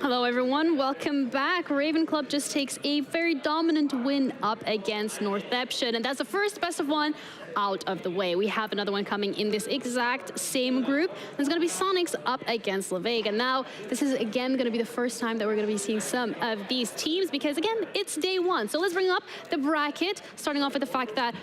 Hello everyone, welcome back. Raven Club just takes a very dominant win up against Northampton, and that's the first best of one out of the way. We have another one coming in this exact same group. It's going to be Soniqs up against Lavega. Now, this is again going to be the first time that we're going to be seeing some of these teams because again, it's day one. So let's bring up the bracket, starting off with the fact that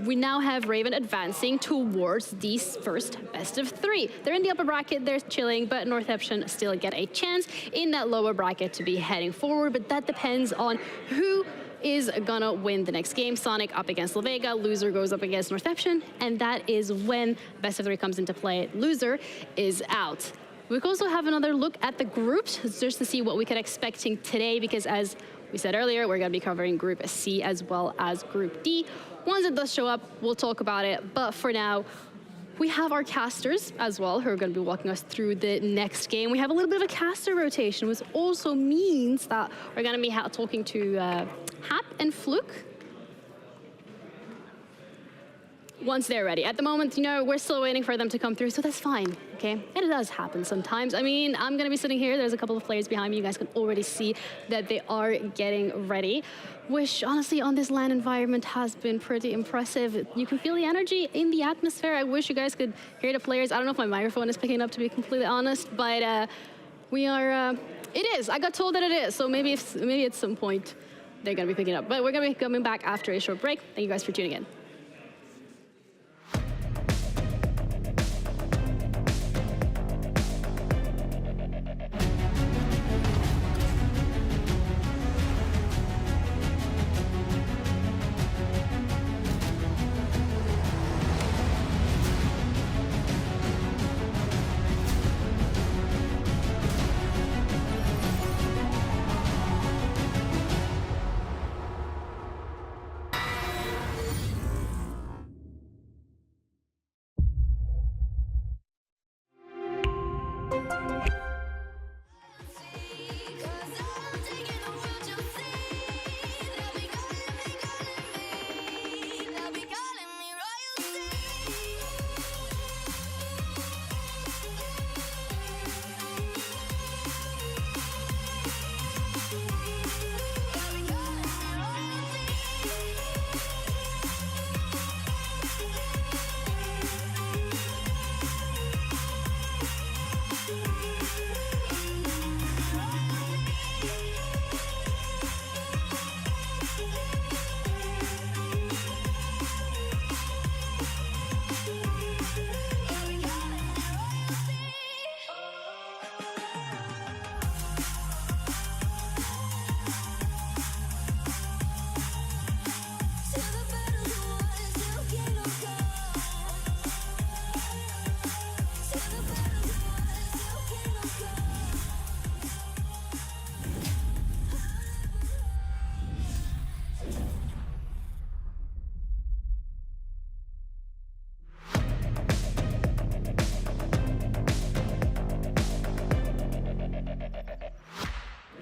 we now have Raven advancing towards these first best of three. They're in the upper bracket, they're chilling, but Northampton still get a chance in that lower bracket to be heading forward, but that depends on who is gonna win the next game. Sonic up against Lavega, loser goes up against Northampton, and that is when best of three comes into play. Loser is out. We could also have another look at the groups just to see what we could expecting today, because as we said earlier, we're gonna be covering Group C as well as Group D. Once it does show up, we'll talk about it. But for now, we have our casters as well who are going to be walking us through the next game. We have a little bit of a caster rotation, which also means that we're going to be talking to Hap and Fluke once they're ready. At the moment, you know, we're still waiting for them to come through, so that's fine, okay? And it does happen sometimes. I mean, I'm gonna be sitting here, there's a couple of players behind me, you guys can already see that they are getting ready, which honestly on this LAN environment has been pretty impressive. You can feel the energy in the atmosphere. I wish you guys could hear the players. I don't know if my microphone is picking up, to be completely honest, but we are, it is, I got told that it is, so maybe at some point they're gonna be picking up. But we're gonna be coming back after a short break. Thank you guys for tuning in.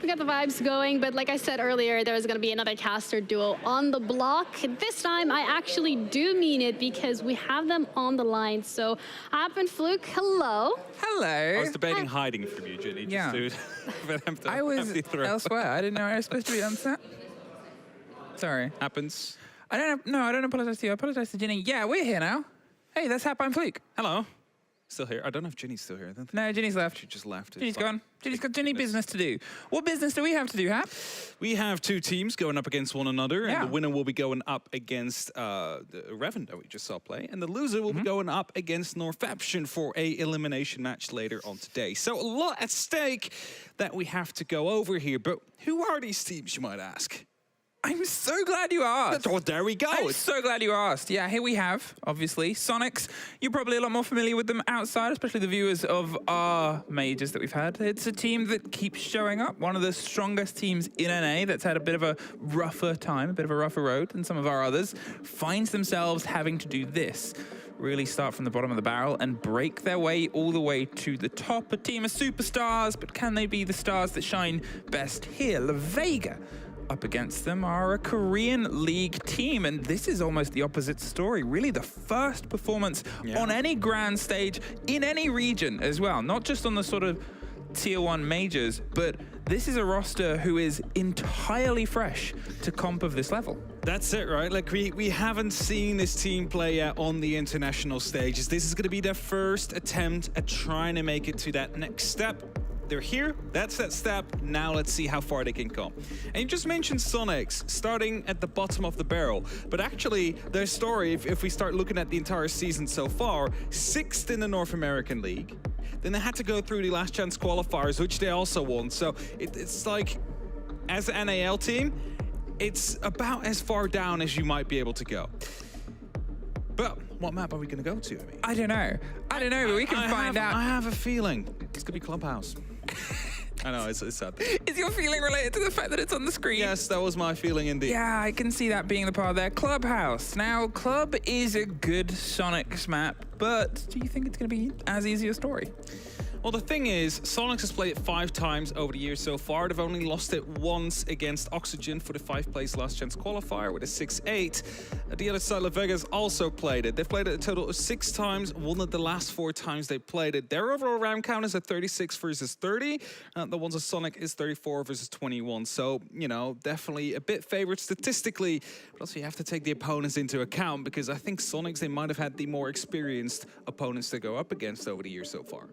Got the vibes going, but like I said earlier, there's going to be another caster duo on the block. This time I actually do mean it because we have them on the line. So Hap and Fluke, hello. Hello. I was debating hiding from you, Ginny. Yeah. I was elsewhere. I didn't know I was supposed to be on set. Sorry. Happens. I don't apologize to you. I apologize to Ginny. Yeah, we're here now. Hey, that's Hap, I'm Fluke. Hello. Still here. I don't know if Ginny's still here. No, Ginny's left. She just left. Ginny's gone. Ginny's got Ginny business to do. What business do we have to do, Hap? We have two teams going up against one another, and the winner will be going up against Revan that we just saw play, and the loser will be going up against Northampton for a elimination match later on today. So a lot at stake that we have to go over here, but who are these teams, you might ask? I'm so glad you asked. Oh, there we go. I'm so glad you asked. Yeah, here we have, obviously, Soniqs. You're probably a lot more familiar with them outside, especially the viewers of our majors that we've had. It's a team that keeps showing up, one of the strongest teams in NA that's had a bit of a rougher time, a bit of a rougher road than some of our others, finds themselves having to do this. Really start from the bottom of the barrel and break their way all the way to the top. A team of superstars, but can they be the stars that shine best here? Lavega up against them are a Korean League team, and this is almost the opposite story. Really the first performance on any grand stage in any region as well, not just on the sort of tier 1 majors, but this is a roster who is entirely fresh to comp of this level. That's it, right? Like, we haven't seen this team play yet on the international stages. This is going to be their first attempt at trying to make it to that next step. They're here, that's that step. Now let's see how far they can come. And you just mentioned Soniqs starting at the bottom of the barrel. But actually, their story, if we start looking at the entire season so far, 6th in the North American League. Then they had to go through the last chance qualifiers, which they also won. So it's like, as an NAL team, it's about as far down as you might be able to go. But what map are we going to go to? I don't know, but we can find out. I have a feeling it's going to be Clubhouse. I know, it's sad. Is your feeling related to the fact that it's on the screen? Yes, that was my feeling indeed. Yeah, I can see that being the part there. Clubhouse. Now, Club is a good Soniqs map, but do you think it's going to be as easy a story? Well, the thing is, Soniqs has played it 5 times over the years so far. They've only lost it once against Oxygen for the 5th place last chance qualifier with a 6-8. At the other side, Lavega has also played it. They've played it a total of 6 times, won it the last 4 times they played it. Their overall round count is at 36 versus 30. The ones of Sonic is 34 versus 21. So, you know, definitely a bit favored statistically. But also you have to take the opponents into account, because I think Soniqs, they might have had the more experienced opponents to go up against over the years so far.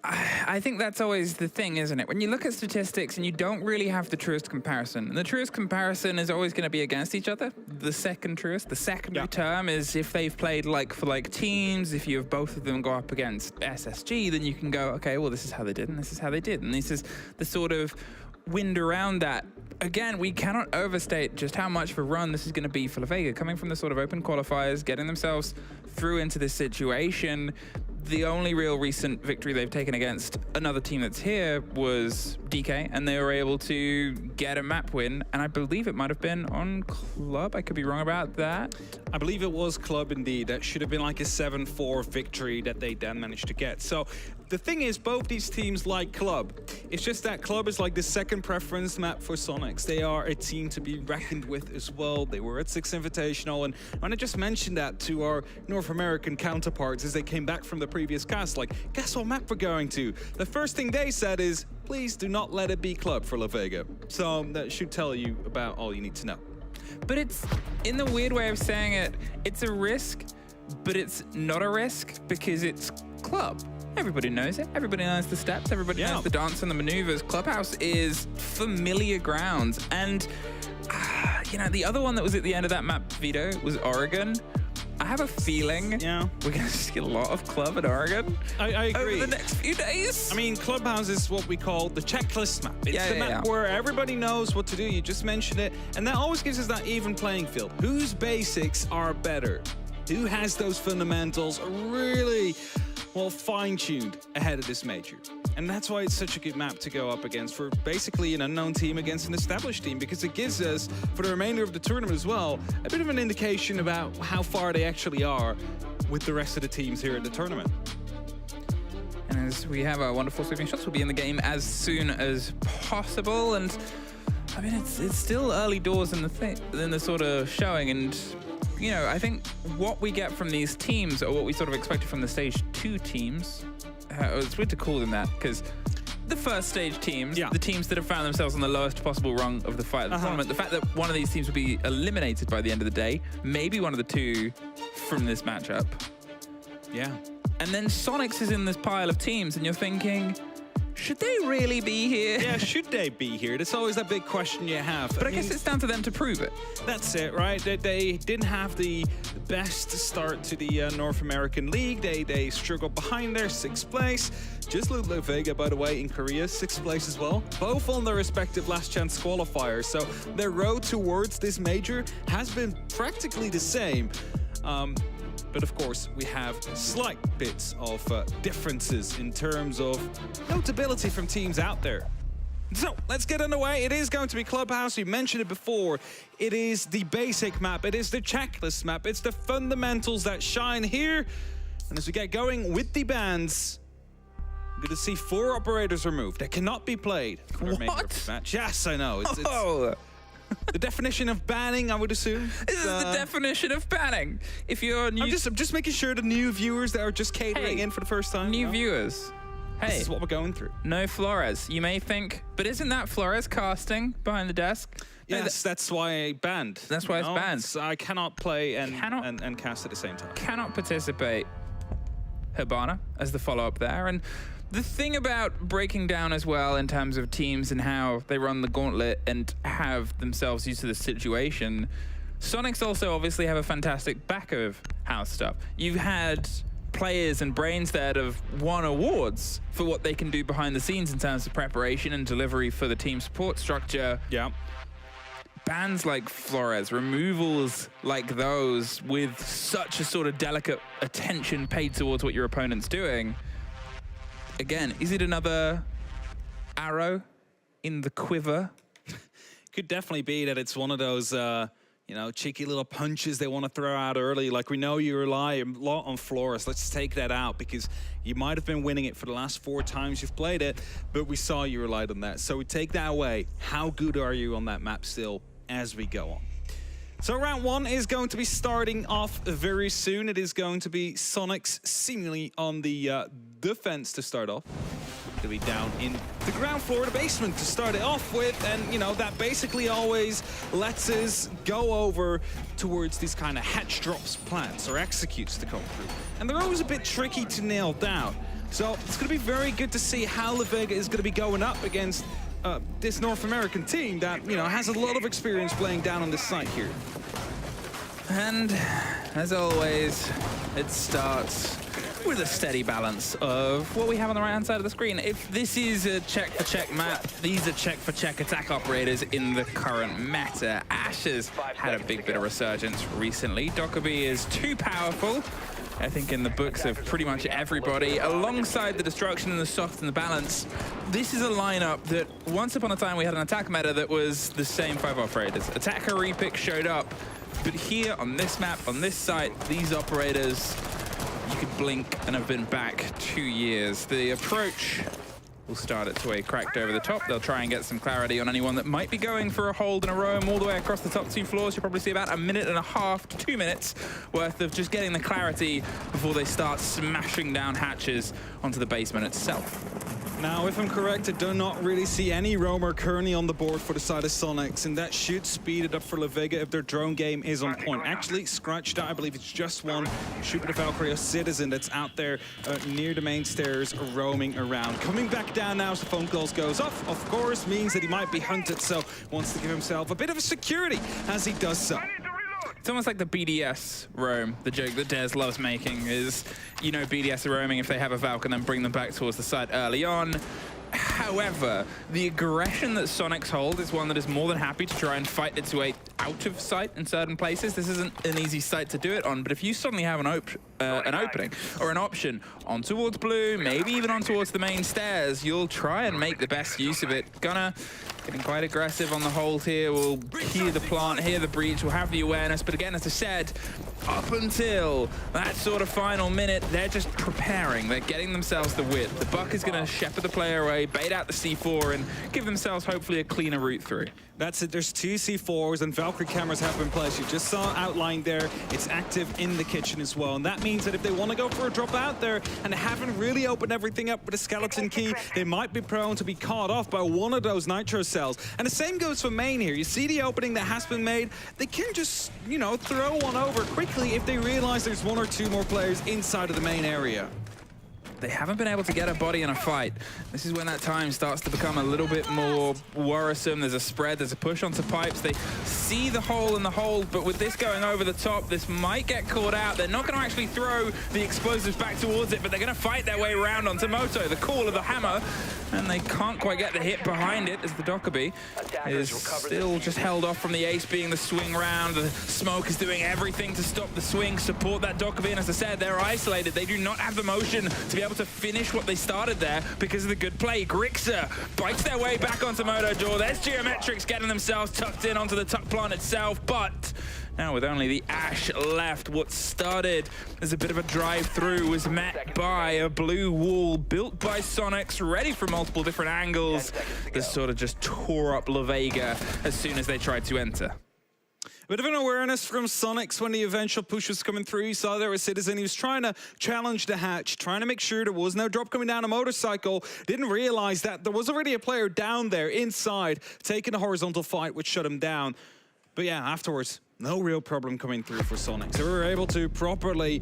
I think that's always the thing, isn't it? When you look at statistics and you don't really have the truest comparison, and the truest comparison is always going to be against each other. The second truest, the secondary term is if they've played like for like teams. If you have both of them go up against SSG, then you can go, okay, well, this is how they did and this is how they did. And this is the sort of wind around that. Again, we cannot overstate just how much of a run this is going to be for Lavega. Coming from the sort of open qualifiers, getting themselves through into this situation. The only real recent victory they've taken against another team that's here was DK, and they were able to get a map win, and I believe it might have been on Club. I could be wrong about that. I believe it was Club indeed. That should have been like a 7-4 victory that they then managed to get. So the thing is, both these teams like Club. It's just that Club is like the second preference map for Soniqs. They are a team to be reckoned with as well. They were at 6 Invitational, and when I just mentioned that to our North American counterparts as they came back from the previous cast, like, guess what map we're going to? The first thing they said is, please do not let it be Club for Lavega. So that should tell you about all you need to know. But it's, in the weird way of saying it, it's a risk, but it's not a risk because it's Club. Everybody knows it. Everybody knows the steps. Everybody knows the dance and the maneuvers. Clubhouse is familiar ground. And, you know, the other one that was at the end of that map, Vito, was Oregon. I have a feeling we're going to see a lot of Club at Oregon. I agree. Over the next few days. I mean, Clubhouse is what we call the checklist map. It's the map where everybody knows what to do. You just mentioned it. And that always gives us that even playing field. Whose basics are better? Who has those fundamentals really, well, fine-tuned ahead of this major? And that's why it's such a good map to go up against for basically an unknown team against an established team, because it gives us, for the remainder of the tournament as well, a bit of an indication about how far they actually are with the rest of the teams here at the tournament. And as we have our wonderful sweeping shots, we'll be in the game as soon as possible. And I mean, it's still early doors in the sort of showing. And, you know, I think what we get from these teams, or what we sort of expected from the stage 2 teams, it's weird to call them that, because the first stage teams, the teams that have found themselves on the lowest possible rung of the fight of the tournament, the fact that one of these teams will be eliminated by the end of the day, maybe one of the 2 from this matchup. Yeah. And then Soniqs is in this pile of teams, and you're thinking, should they really be here? Yeah, should they be here? That's always that big question you have. But I guess it's down to them to prove it. That's it, right? They didn't have the best start to the North American League. They struggled behind there, 6th place. Just like Lavega, by the way, in Korea, 6th place as well. Both on their respective last chance qualifiers. So their road towards this major has been practically the same. But of course, we have slight bits of differences in terms of notability from teams out there. So let's get underway. It is going to be Clubhouse. We mentioned it before. It is the basic map. It is the checklist map. It's the fundamentals that shine here. And as we get going with the bans, we're going to see 4 operators removed. They cannot be played for the remainder of this match. Yes, I know. It's the definition of banning, I would assume. This is the definition of banning. If you're new, I'm just making sure the new viewers that are just catering in for the first time. New viewers. Hey, this is what we're going through. No Flores. You may think, but isn't that Flores casting behind the desk? Yes, that's why I banned. That's why it's banned. I cannot play and cast at the same time. Cannot participate. Hibana as the follow-up there. And the thing about breaking down as well in terms of teams and how they run the gauntlet and have themselves used to the situation, Soniqs also obviously have a fantastic back of house stuff. You've had players and brains that have won awards for what they can do behind the scenes in terms of preparation and delivery for the team support structure. Yeah. Bans like Flores, removals like those with such a sort of delicate attention paid towards what your opponent's doing. Again, is it another arrow in the quiver? Could definitely be that it's one of those, you know, cheeky little punches they want to throw out early. Like, we know you rely a lot on Flores. Let's take that out because you might have been winning it for the last 4 times you've played it, but we saw you relied on that. So we take that away. How good are you on that map still as we go on? So round 1 is going to be starting off very soon. It is going to be Soniqs seemingly on the defense to start off. To be down in the ground floor, the basement to start it off with, and you know that basically always lets us go over towards these kind of hatch drops plants or executes to come through, and they're always a bit tricky to nail down. So it's going to be very good to see how Lavega is going to be going up against this North American team that, you know, has a lot of experience playing down on this site here. And as always, it starts with a steady balance of what we have on the right-hand side of the screen. If this is a check-for-check map, these are check-for-check attack operators in the current meta. Ashe has had a big bit of resurgence recently. Dokkaebi is too powerful, I think, in the books of pretty much everybody. Alongside the destruction and the soft and the balance, this is a lineup that once upon a time we had an attack meta that was the same 5 operators. Attacker repick showed up, but here on this map, on this site, these operators, you could blink and have been back 2 years. The approach will start it to a cracked over the top. They'll try and get some clarity on anyone that might be going for a hold and a roam all the way across the top 2 floors. You'll probably see about 1.5 minutes to 2 minutes worth of just getting the clarity before they start smashing down hatches onto the basement itself. Now, if I'm correct, I do not really see any roamer currently on the board for the side of Soniqs, and that should speed it up for Lavega if their drone game is on point. Actually, scratched out, I believe it's just one Jupiter Valkyrie citizen that's out there near the main stairs roaming around. Coming back down now as the phone calls goes off, of course, means that he might be hunted, so wants to give himself a bit of a security as he does so. It's almost like the BDS roam. The joke that Dez loves making is, you know, BDS are roaming if they have a Valk and then bring them back towards the site early on. However, the aggression that Soniqs hold is one that is more than happy to try and fight its way out of sight in certain places. This isn't an easy site to do it on, but if you suddenly have an opening or an option on towards blue, maybe even on towards the main stairs, you'll try and make the best use of it. Gunner getting quite aggressive on the hold here. We'll hear the plant, hear the breach, we'll have the awareness, but again, as I said, up until that sort of final minute, they're just preparing. They're getting themselves the width. The Buck is going to shepherd the player away, bait out the C4, and give themselves hopefully a cleaner route through. That's it. There's 2 C4s and Valkyrie cameras have been placed. You just saw outlined there. It's active in the kitchen as well. And that means that if they want to go for a drop out there and they haven't really opened everything up with a skeleton key, they might be prone to be caught off by one of those nitro cells. And the same goes for main here. You see the opening that has been made. They can just, you know, throw one over quickly if they realize there's 1 or 2 more players inside of the main area. They haven't been able to get a body in a fight. This is when that time starts to become a little bit more worrisome. There's a spread, there's a push onto pipes. They see the hole in the hold, but with this going over the top, this might get caught out. They're not going to actually throw the explosives back towards it, but they're going to fight their way around onto Moto. The call of the hammer, and they can't quite get the hit behind it as the Dokkaebi is still just held off from the ace being the swing round. The smoke is doing everything to stop the swing, support that Dokkaebi, and as I said, they're isolated. They do not have the motion to be able to finish what they started there because of the good play. Grixer bites their way back onto Moto Door. There's Geometrics getting themselves tucked in onto the tuck plant itself, but now with only the Ashe left, what started as a bit of a drive-through was met by a blue wall built by Soniqs, ready for multiple different angles. This sort of just tore up Lavega as soon as they tried to enter. Bit of an awareness from Soniqs when the eventual push was coming through. You saw there was Citizen. He was trying to challenge the hatch, trying to make sure there was no drop coming down a motorcycle. Didn't realize that there was already a player down there inside, taking a horizontal fight, which shut him down. But yeah, afterwards, no real problem coming through for Soniqs. They were able to properly,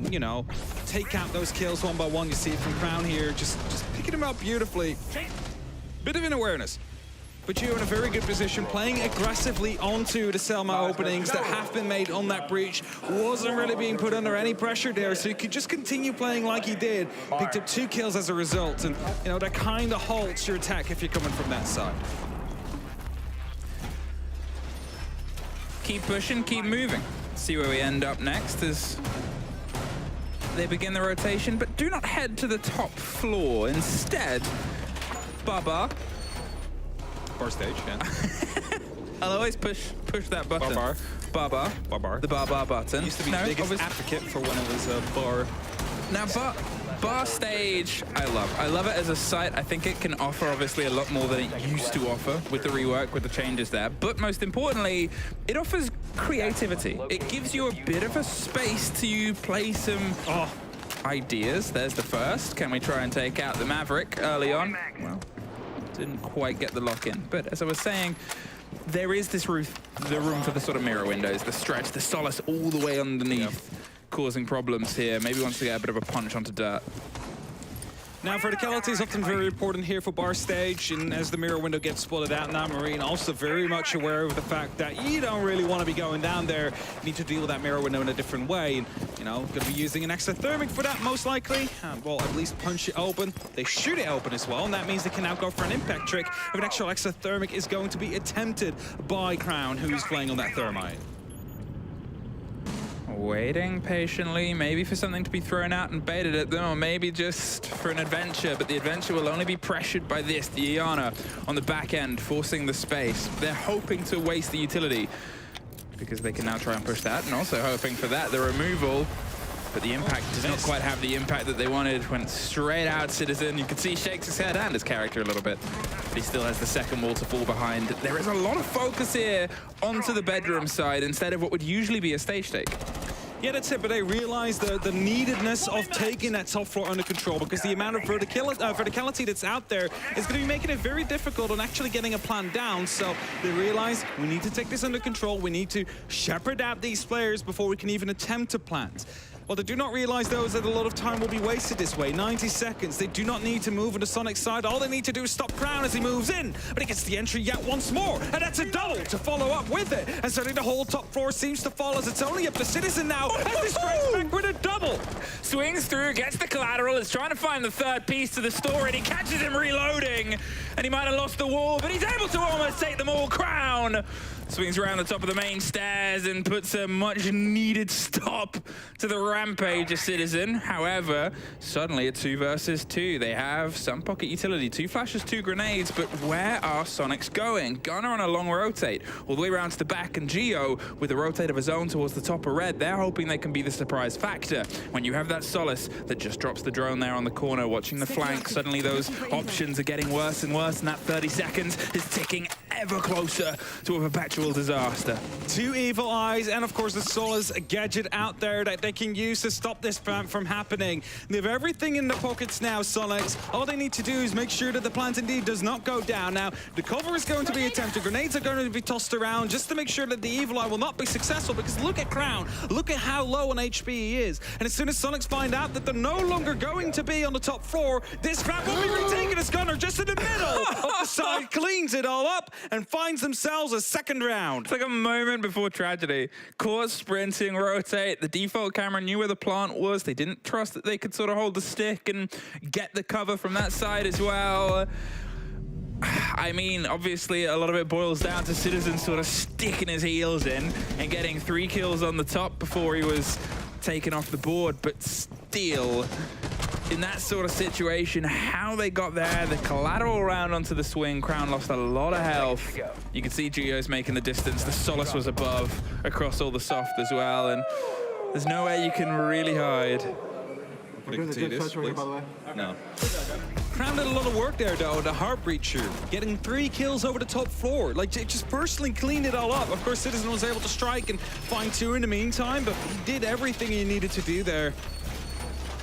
you know, take out those kills one by one. You see it from Crown here, just picking them up beautifully. Bit of an awareness. But you're in a very good position, playing aggressively onto the Selma openings that have been made on that breach. Wasn't really being put under any pressure there, so you could just continue playing like he did. Picked up 2 kills as a result, and you know that kind of halts your attack if you're coming from that side. Keep pushing, keep moving. See where we end up next as they begin the rotation, but do not head to the top floor. Instead, Baba. Bar stage, yeah. I'll always push that button. Bar. The bar button. Used to be the biggest advocate for when it was a bar. Now, bar stage, I love it as a site. I think it can offer obviously a lot more than it used to offer with the rework, with the changes there. But most importantly, it offers creativity. It gives you a bit of a space to play some ideas. There's the first. Can we try and take out the Maverick early on? Well, didn't quite get the lock in. But as I was saying, there is the room for the sort of mirror windows, the stretch, the solace all the way underneath, causing problems here. Maybe wants to get a bit of a punch onto dirt. Now, verticality is often very important here for bar stage, and as the mirror window gets spotted out now, Marine also very much aware of the fact that you don't really want to be going down there. You need to deal with that mirror window in a different way, and, you know, going to be using an extra thermic for that, most likely. Well, at least punch it open. They shoot it open as well, and that means they can now go for an impact trick. If an actual extra thermic is going to be attempted by Crown, who's playing on that thermite. Waiting patiently, maybe for something to be thrown out and baited at them, or maybe just for an adventure, but the adventure will only be pressured by this, the Iana on the back end, forcing the space. They're hoping to waste the utility, because they can now try and push that, and also hoping for that, the removal, but the impact does not quite have the impact that they wanted. Went straight out, Citizen. You can see shakes his head and his character a little bit, but he still has the second wall to fall behind. There is a lot of focus here onto the bedroom side, instead of what would usually be a stage take. Yeah, that's it, but they realize the neededness of taking that top floor under control, because the amount of verticality that's out there is going to be making it very difficult on actually getting a plan down. So they realize we need to take this under control. We need to shepherd out these players before we can even attempt to plant. What they do not realize, though, is that a lot of time will be wasted this way. 90 seconds. They do not need to move on the Sonic side. All they need to do is stop Crown as he moves in. But he gets the entry yet once more. And that's a double to follow up with it. And certainly the whole top floor seems to fall, as it's only up to Citizen now as he strikes back with a double. Swings through, gets the collateral, is trying to find the third piece to the story, and he catches him reloading. And he might have lost the wall, but he's able to almost take them all. Crown swings around the top of the main stairs and puts a much-needed stop to the rampage of Citizen. However, suddenly a 2 versus 2. They have some pocket utility. 2 flashes, 2 grenades, but where are Soniqs going? Gunner on a long rotate, all the way around to the back, and Geo with a rotate of his own towards the top of red. They're hoping they can be the surprise factor. When you have that Solace that just drops the drone there on the corner, watching the flank, suddenly those options are getting worse and worse, and that 30 seconds is ticking ever closer to a perpetual disaster. 2 evil eyes, and of course the Solace gadget out there that they can use to stop this from happening. They have everything in the pockets now, Soniqs. All they need to do is make sure that the plant indeed does not go down. Now, the cover is going to be attempted. Grenades are going to be tossed around just to make sure that the evil eye will not be successful, because look at Crown. Look at how low on HP he is. And as soon as Soniqs find out that they're no longer going to be on the top floor, this round will be retaken as Gunner just in the middle of the side, cleans it all up and finds themselves a second round. It's like a moment before tragedy. Caught sprinting, rotate. The default camera knew where the plant was. They didn't trust that they could sort of hold the stick and get the cover from that side as well. I mean, obviously, a lot of it boils down to Citizen sort of sticking his heels in and getting 3 kills on the top before he was taken off the board, but still, in that sort of situation, how they got there, the collateral round onto the swing, Crown lost a lot of health. You can see Geo's making the distance. The Solace was above across all the soft as well, and there's nowhere you can really hide. Putting this, please. No. Crown did a lot of work there, though. The Heartbreacher getting 3 kills over the top floor. Like, it just personally cleaned it all up. Of course, Citizen was able to strike and find 2 in the meantime, but he did everything he needed to do there.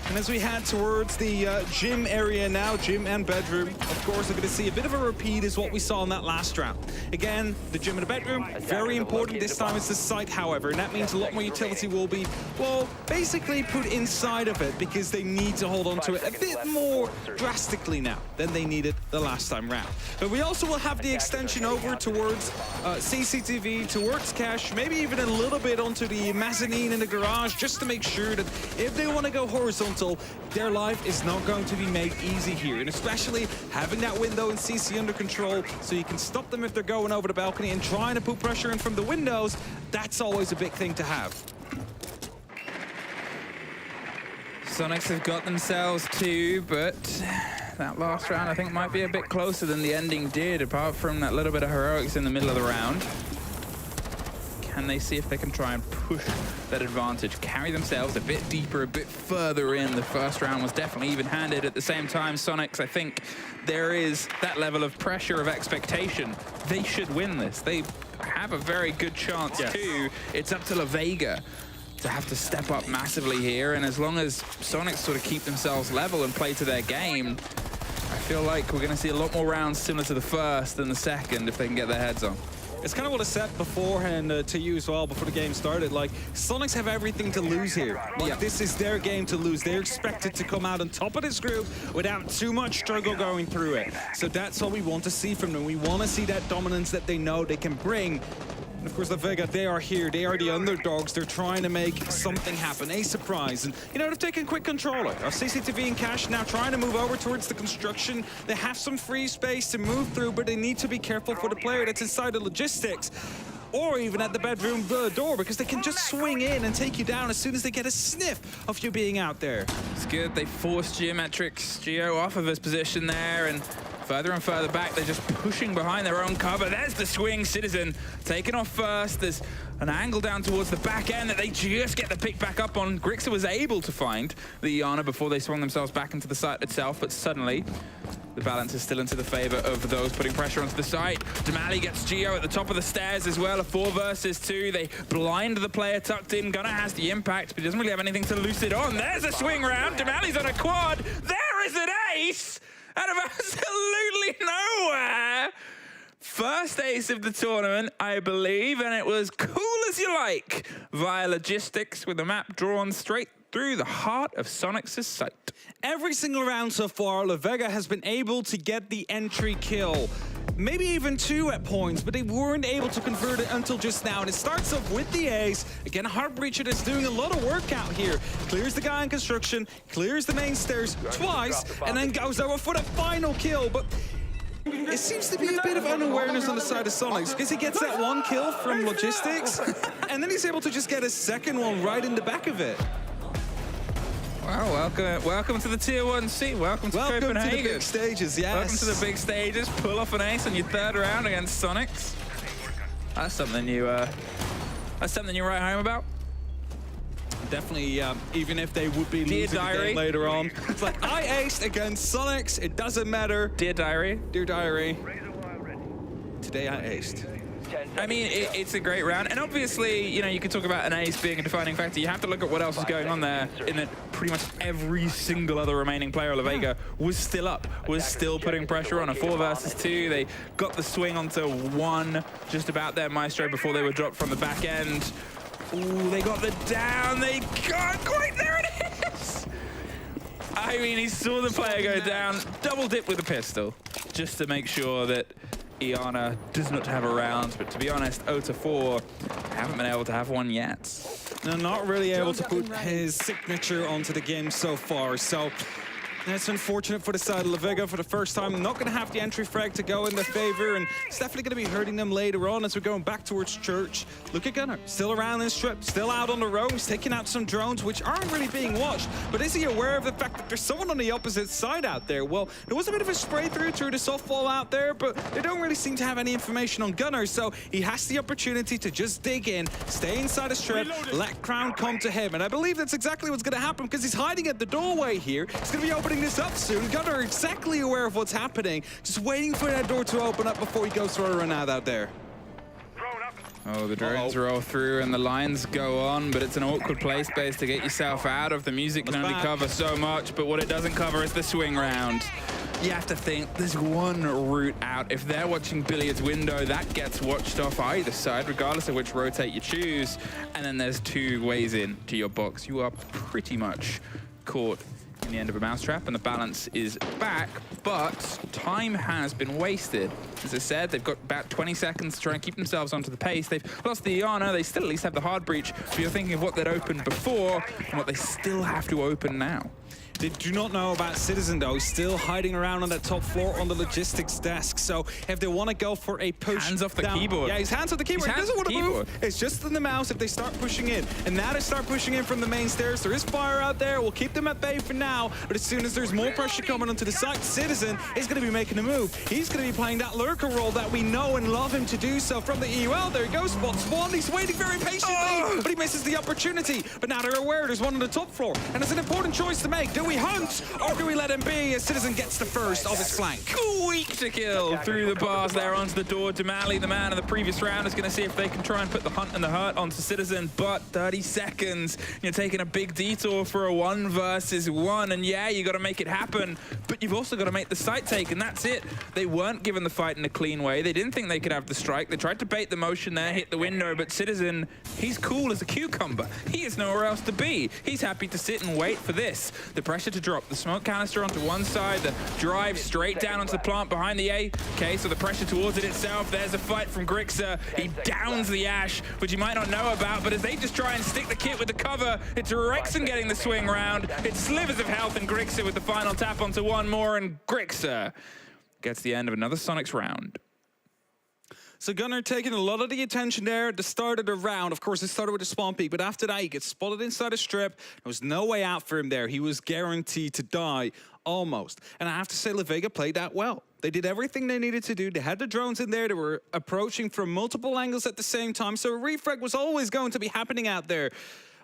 And as we head towards the gym area now, gym and bedroom, of course, we're going to see a bit of a repeat as what we saw in that last round. Again, the gym and the bedroom, very important. This time it's the site, however, and that means a lot more utility will be, well, basically put inside of it because they need to hold on to it a bit more drastically now than they needed the last time round. But we also will have the extension over towards CCTV, towards cache, maybe even a little bit onto the mezzanine in the garage, just to make sure that if they want to go horizontal, their life is not going to be made easy here, and especially having that window and CC under control so you can stop them if they're going over the balcony and trying to put pressure in from the windows, that's always a big thing to have. Soniqs have got themselves 2, but that last round I think might be a bit closer than the ending did, apart from that little bit of heroics in the middle of the round. Can they see if they can try and push that advantage, carry themselves a bit deeper, a bit further in? The first round was definitely even-handed. At the same time, Soniqs, I think there is that level of pressure, of expectation. They should win this. They have a very good chance too. It's up to Lavega to have to step up massively here, and as long as Soniqs sort of keep themselves level and play to their game, I feel like we're going to see a lot more rounds similar to the first than the second if they can get their heads on. It's kind of what I said beforehand to you as well, before the game started. Like, Soniqs have everything to lose here. Like, this is their game to lose. They're expected to come out on top of this group without too much struggle going through it. So that's what we want to see from them. We want to see that dominance that they know they can bring. And of course, Lavega, they are here. They are the underdogs. They're trying to make something happen, a surprise. And, you know, they've taken quick control of CCTV and cache, now trying to move over towards the construction. They have some free space to move through, but they need to be careful for the player that's inside the logistics, or even at the bedroom door, because they can just swing in and take you down as soon as they get a sniff of you being out there. It's good. They forced Geometrics Geo off of his position there, and further and further back, they're just pushing behind their own cover. There's the swing. Citizen taken off first. There's an angle down towards the back end that they just get the pick back up on. Grixer was able to find the Iana before they swung themselves back into the site itself, but suddenly the balance is still into the favor of those putting pressure onto the site. Damali gets Geo at the top of the stairs as well. A 4 versus 2. They blind the player tucked in. Gunnar has the impact, but he doesn't really have anything to loose it on. There's a swing round. Damali's on a quad. There is an ace out of absolutely nowhere. First ace of the tournament, I believe, and it was cool as you like via logistics with the map drawn straight through the heart of Soniqs' site. Every single round so far, Lavega has been able to get the entry kill. Maybe even 2 at points, but they weren't able to convert it until just now. And it starts off with the ace. Again, Heartbreacher is doing a lot of work out here. Clears the guy in construction, clears the main stairs twice, and then goes over for the final kill. But it seems to be a bit of unawareness on the side of Soniqs, because he gets that 1 kill from logistics, and then he's able to just get a second one right in the back of it. Wow, welcome to the Tier 1 seat. Welcome to Copenhagen. Welcome to the big stages, yes. Welcome to the big stages. Pull off an ace on your 3rd round against Soniqs. That's something you write home about. Definitely, even if they would be losing the game later on. It's like, I aced against Soniqs. It doesn't matter. Dear Diary. Dear Diary. Today I aced. I mean, it's a great round, and obviously, you know, you could talk about an ace being a defining factor. You have to look at what else is going on there, in that pretty much every single other remaining player, Lavega, was still up, was still putting pressure on. A 4 versus 2. They got the swing onto 1 just about their Maestro before they were dropped from the back end. Ooh, they got the down. They got quite, there it is. I mean, he saw the player go down, double dip with a pistol, just to make sure that Iana does not have a round, but to be honest, 0-4, haven't been able to have one yet. No, not really able to put his signature onto the game so far, so that's unfortunate for the side of Lavega. For the first time, not going to have the entry frag to go in their favor, and it's definitely going to be hurting them later on as we're going back towards church. Look at Gunnar, still around in strip, still out on the roam. He's taking out some drones, which aren't really being watched, but is he aware of the fact that there's someone on the opposite side out there? Well, there was a bit of a spray through the softball out there, but they don't really seem to have any information on Gunnar, so he has the opportunity to just dig in, stay inside the strip, let Crown come to him, and I believe that's exactly what's going to happen, because he's hiding at the doorway here. He's going to be opening opening this up soon. Gunnar exactly aware of what's happening, just waiting for that door to open up before he goes for a run out there. Oh, the drones roll through and the lines go on, but it's an awkward play space to get yourself out of. The music can only cover so much, but what it doesn't cover is the swing round. You have to think there's one route out. If they're watching Billiard's window, that gets watched off either side, regardless of which rotate you choose. And then there's 2 ways in to your box. You are pretty much caught in the end of a mousetrap, and the balance is back, but time has been wasted. As I said, they've got about 20 seconds to try and keep themselves onto the pace. They've lost the Iana, they still at least have the hard breach, but you're thinking of what they'd opened before and what they still have to open now. They do not know about Citizen, though. Still hiding around on that top floor on the logistics desk. So if they want to go for a push hands off the down, keyboard. Yeah, his hands off the keyboard. He doesn't want to move. It's just in the mouse if they start pushing in. And now they start pushing in from the main stairs. There is fire out there. We'll keep them at bay for now. But as soon as there's more pressure coming onto the site, Citizen is going to be making a move. He's going to be playing that lurker role that we know and love him to do so from the EUL. There he goes, spot spawn. He's waiting very patiently, but he misses the opportunity. But now they're aware there's one on the top floor. And it's an important choice to make. Do we hunt or do we let him be as Citizen gets the first of his flank? Quick to kill through the bars there onto the door. Damali, the man of the previous round, is going to see if they can try and put the hunt and the hurt onto Citizen, but 30 seconds. You're taking a big detour for a 1 versus 1, and yeah, you got to make it happen, but you've also got to make the site take, and that's it. They weren't given the fight in a clean way. They didn't think they could have the strike. They tried to bait the motion there, hit the window, but Citizen, he's cool as a cucumber. He has nowhere else to be. He's happy to sit and wait for this. The pressure to drop the smoke canister onto one side, the drive straight down onto the plant behind the A. Okay, so the pressure towards it itself. There's a fight from Grixer. He downs the Ash, which you might not know about, but as they just try and stick the kit with the cover, it's Rexen getting the swing round. It's slivers of health and Grixer with the final tap onto one more, and Grixer gets the end of another Soniqs round. So Gunnar taking a lot of the attention there at the start of the round. Of course, it started with a spawn peak, but after that, he gets spotted inside a strip. There was no way out for him there. He was guaranteed to die, almost. And I have to say, Lavega played that well. They did everything they needed to do. They had the drones in there. They were approaching from multiple angles at the same time. So a refrag was always going to be happening out there.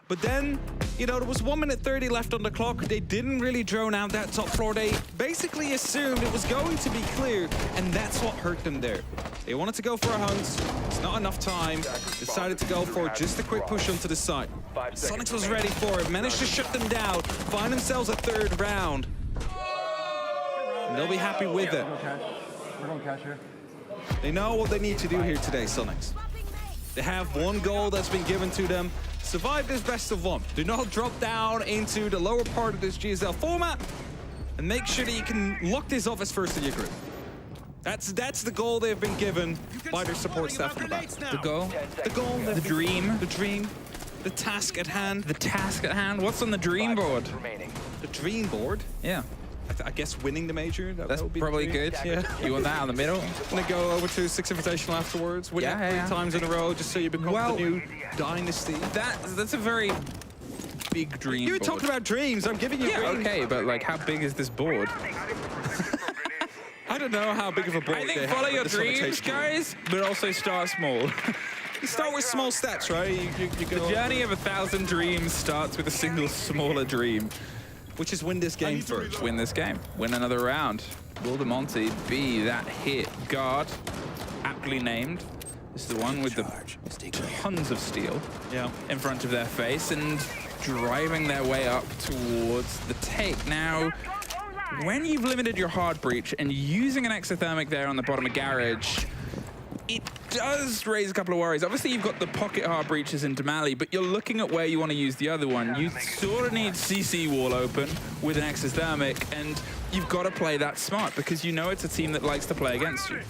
But then, you know, there was 1 minute 30 left on the clock. They didn't really drone out that top floor. They basically assumed it was going to be clear, and that's what hurt them there. They wanted to go for a hunt. It's not enough time. Decided to go for just a quick push onto the site. Soniqs was ready for it. Managed to shut them down. Find themselves a 3rd round. And they'll be happy with it. We're going to catch her. They know what they need to do here today, Soniqs. They have one goal that's been given to them. Survive this best of 1. Do not drop down into the lower part of this GSL format. And make sure that you can lock this off as first in your group. That's the goal they've been given by their support staff in the back. The goal? The goal. The dream? The dream. The task at hand. The task at hand? What's on the dream board? The dream board? Yeah. I guess winning the major. That's that would be probably good. Yeah. You want that on the middle? And then go over to 6 Invitational afterwards. Win it 3 times in a row just so you become the new dynasty. That's a very big dream You were board. talking about dreams. I'm giving you dreams. Okay, but like how big is this board? I don't know how big of a board I they think have follow with your the Sonic dreams, Taste. guys, but also start small. You start with small stats, right? You go The journey of 1,000 dreams starts with a single smaller dream. which is win this game first. Win this game. Win another round. Will the Monty be that hit guard? Aptly named. This is the one with the tons of steel in front of their face and driving their way up towards the take. Now, when you've limited your hard breach and using an exothermic there on the bottom of garage, it does raise a couple of worries. Obviously, you've got the pocket hard breaches in Damali, but you're looking at where you want to use the other one. You sort of need CC wall open with an exothermic, and you've got to play that smart because you know it's a team that likes to play against you.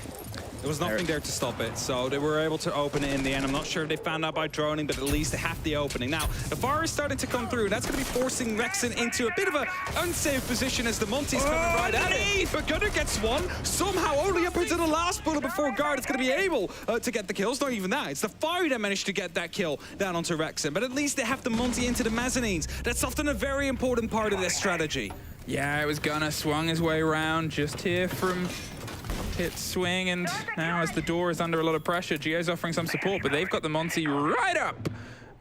There was nothing there to stop it, so they were able to open it in the end. I'm not sure if they found out by droning, but at least they have the opening. Now, the fire is starting to come through. That's going to be forcing Rexen into a bit of an unsafe position as the Monty's coming right at it. But Gunnar gets one, somehow only up into the last bullet before Guard is going to be able to get the kills. Not even that. It's the fire that managed to get that kill down onto Rexen. But at least they have the Monty into the mezzanines. That's often a very important part of their strategy. Yeah, it was Gunnar swung his way around just here from hit swing, and now as the door is under a lot of pressure, Geo's offering some support, but they've got the Monty right up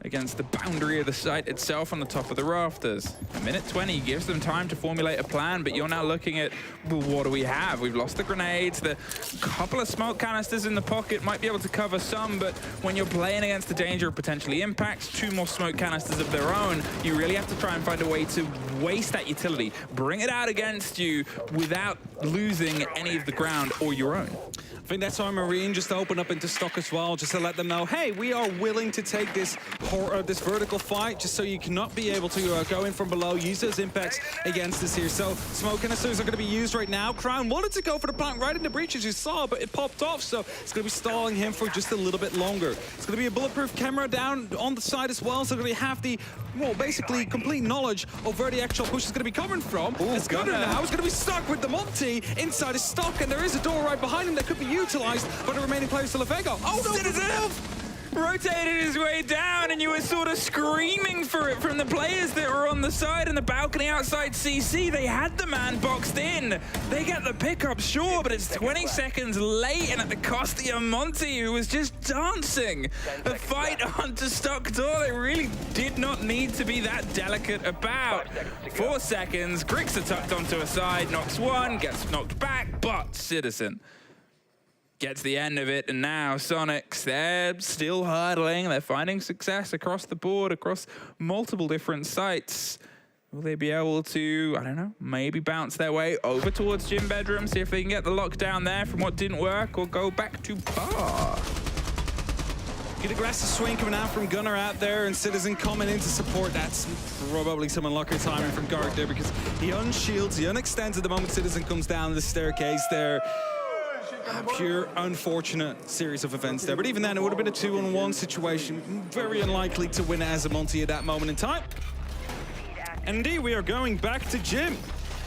against the boundary of the site itself on the top of the rafters. A minute 20 gives them time to formulate a plan, but you're now looking at, well, what do we have? We've lost the grenades, the couple of smoke canisters in the pocket might be able to cover some, but when you're playing against the danger of potentially impacts, 2 more smoke canisters of their own, you really have to try and find a way to waste that utility, bring it out against you without losing any of the ground or your own. I think that's our Marine just to open up into stock as well, just to let them know, hey, we are willing to take this this vertical fight, just so you cannot be able to go in from below, use those impacts against us here. So smoke canisters are going to be used right now. Crown wanted to go for the plant right in the breach, as you saw, but it popped off, so it's going to be stalling him for just a little bit longer. It's going to be a bulletproof camera down on the side as well, so we have the, well, basically complete knowledge of where the actual push is going to be coming from. It's Gunner now. It's going to be stuck with the Monty inside his stock, and there is a door right behind him that could be utilized by the remaining players to Lavega. Oh no! Citizen rotated his way down, and you were sort of screaming for it from the players that were on the side and the balcony outside CC. They had the man boxed in. They get the pickup, sure, but it's 20 seconds late and at the cost of your Monty, who was just dancing the fight onto stock door. They really did not need to be that delicate about. 4 seconds, Grix are tucked onto a side, knocks one, gets knocked back, but Citizen gets the end of it, and now Soniqs, they're still hurdling. They're finding success across the board, across multiple different sites. Will they be able to, I don't know, maybe bounce their way over towards Gym Bedroom, see if they can get the lockdown there from what didn't work, or go back to bar? Get aggressive swing coming out from Gunner out there, and Citizen coming in to support. That's probably some unlucky timing from Garg there, because he unshields, he unextends at the moment Citizen comes down the staircase there. Pure unfortunate series of events there, but even then it would have been a 2-on-1 situation. Very unlikely to win it as a Monty at that moment in time. And indeed, we are going back to Gym.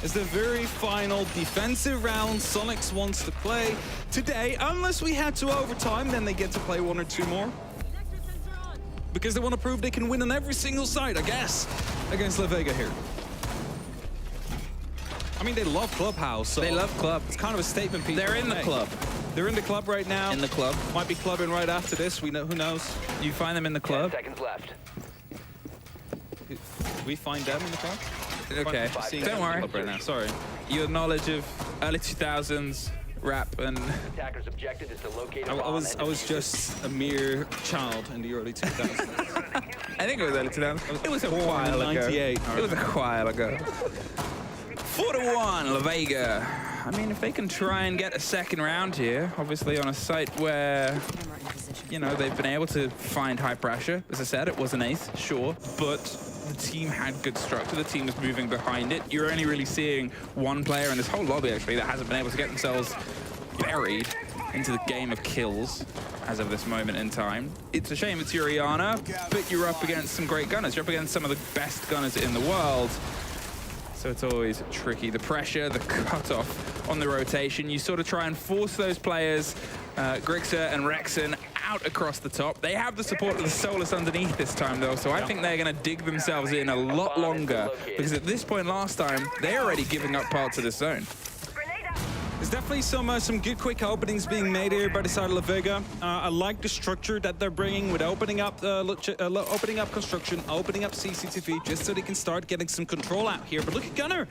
As the very final defensive round Soniqs wants to play today. Unless we head to overtime, then they get to play 1 or 2 more. Because they want to prove they can win on every single side, I guess, against Lavega here. I mean, they love Clubhouse. So they love Club. It's kind of a statement piece. They're in the club. They're in the club right now. In the club. Might be clubbing right after this. We know. Who knows? You find them in the club. 10 seconds left. We find them in the club. Okay. Don't worry. Right now. Sorry. Your knowledge of early 2000s rap and Attacker's objective is to locate I was just a mere child in the early 2000s. I think it was early 2000s. It was a while ago. 98. It was a while ago. 4-1, Lavega. I mean, if they can try and get a second round here, obviously on a site where, you know, they've been able to find high pressure. As I said, it was an ace, sure, but the team had good structure. The team was moving behind it. You're only really seeing one player in this whole lobby, actually, that hasn't been able to get themselves buried into the game of kills as of this moment in time. It's a shame it's Yuriana, but you're up against some great gunners. You're up against some of the best gunners in the world. So it's always tricky. The pressure, the cutoff on the rotation. You sort of try and force those players, Grixer and Rexon, out across the top. They have the support of the Solus underneath this time, though, so I think they're going to dig themselves in a lot longer, because at this point last time, they're already giving up parts of the zone. There's definitely some good quick openings being made here by the side of Lavega. I like the structure that they're bringing with opening up construction, opening up CCTV, just so they can start getting some control out here. But look at Gunner,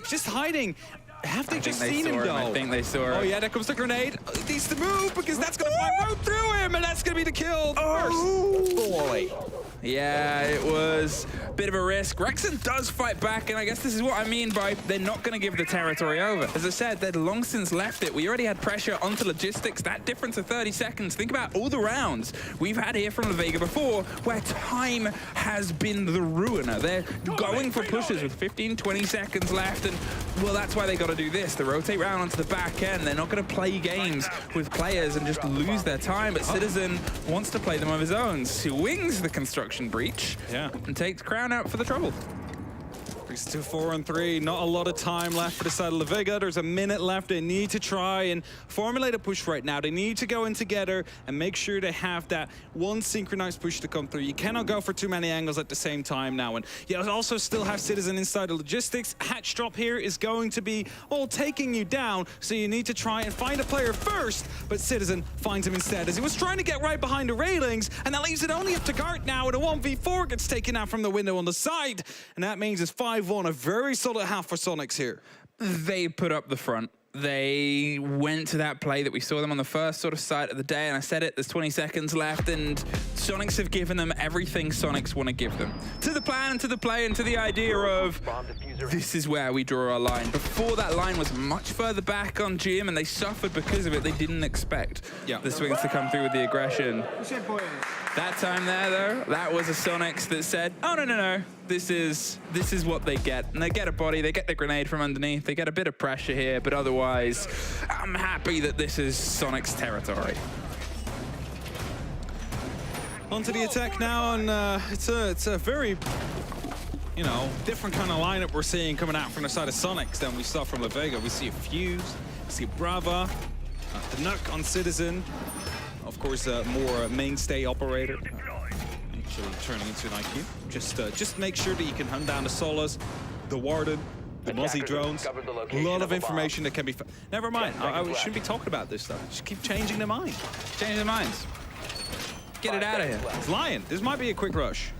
just hiding. Have they just seen him, though? I think they saw it. Oh yeah, there comes the grenade. He needs to move, because that's going to find road through him, and that's going to be the kill first. Yeah, it was a bit of a risk. Rexon does fight back, and I guess this is what I mean by they're not going to give the territory over. As I said, they'd long since left it. We already had pressure onto logistics. That difference of 30 seconds. Think about all the rounds we've had here from Lavega before, where time has been the ruiner. They're going for pushes with 15, 20 seconds left, and, well, that's why they got to do this. They rotate round onto the back end. They're not going to play games with players and just lose their time, but Citizen wants to play them of his own. Swings the construction breach, and takes Crown out for the trouble. Brings it to 4-on-3. Not a lot of time left for the side of Lavega. There's a minute left. They need to try and formulate a push right now. They need to go in together and make sure they have that one synchronized push to come through. You cannot go for too many angles at the same time now. And you also still have Citizen inside the logistics. Hatch drop here is going to be all taking you down. So you need to try and find a player first. But Citizen finds him instead as he was trying to get right behind the railings. And that leaves it only up to Gart now. And a 1v4 gets taken out from the window on the side. And that means it's 5-1, a very solid half for Soniqs here. They put up the front. They went to that play that we saw them on the first sort of sight of the day, and I said it, there's 20 seconds left, and Soniqs have given them everything Soniqs want to give them. To the plan, and to the play, and to the idea of, this is where we draw our line. Before that line was much further back on Jim, and they suffered because of it. They didn't expect the swings to come through with the aggression. That time there, though, that was a Soniqs that said, oh, no. This is what they get. And they get a body, they get the grenade from underneath, they get a bit of pressure here, but otherwise, I'm happy that this is Soniqs territory. Onto the attack now, and it's a very, different kind of lineup we're seeing coming out from the side of Soniqs than we saw from Lavega. We see a Fuse, we see Brava, the Nuck on Citizen, of course, a more mainstay operator. Actually turning into an IQ. Just make sure that you can hunt down the Solas, the Warden, the Mozzie drones. A lot of information that can be... Never mind, I shouldn't be talking about this stuff. Just keep changing their mind. Change their minds. Get it out of here. It's lying. This might be a quick rush.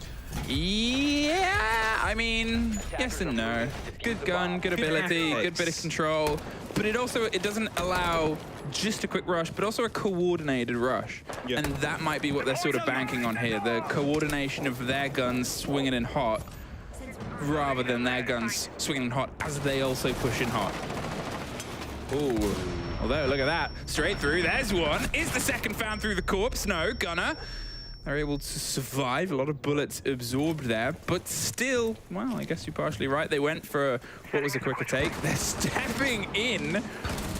Yeah, I mean, yes and no. Good gun, good ability, good bit of control. But it doesn't allow just a quick rush, but also a coordinated rush. Yeah. And that might be what they're sort of banking on here, the coordination of their guns swinging in hot, rather than their guns swinging in hot as they also push in hot. Ooh, although, look at that. Straight through, there's one. Is the second found through the corpse? No, Gunner. They're able to survive, a lot of bullets absorbed there, but still, well, I guess you're partially right. They went for, what was a quicker take? They're stepping in,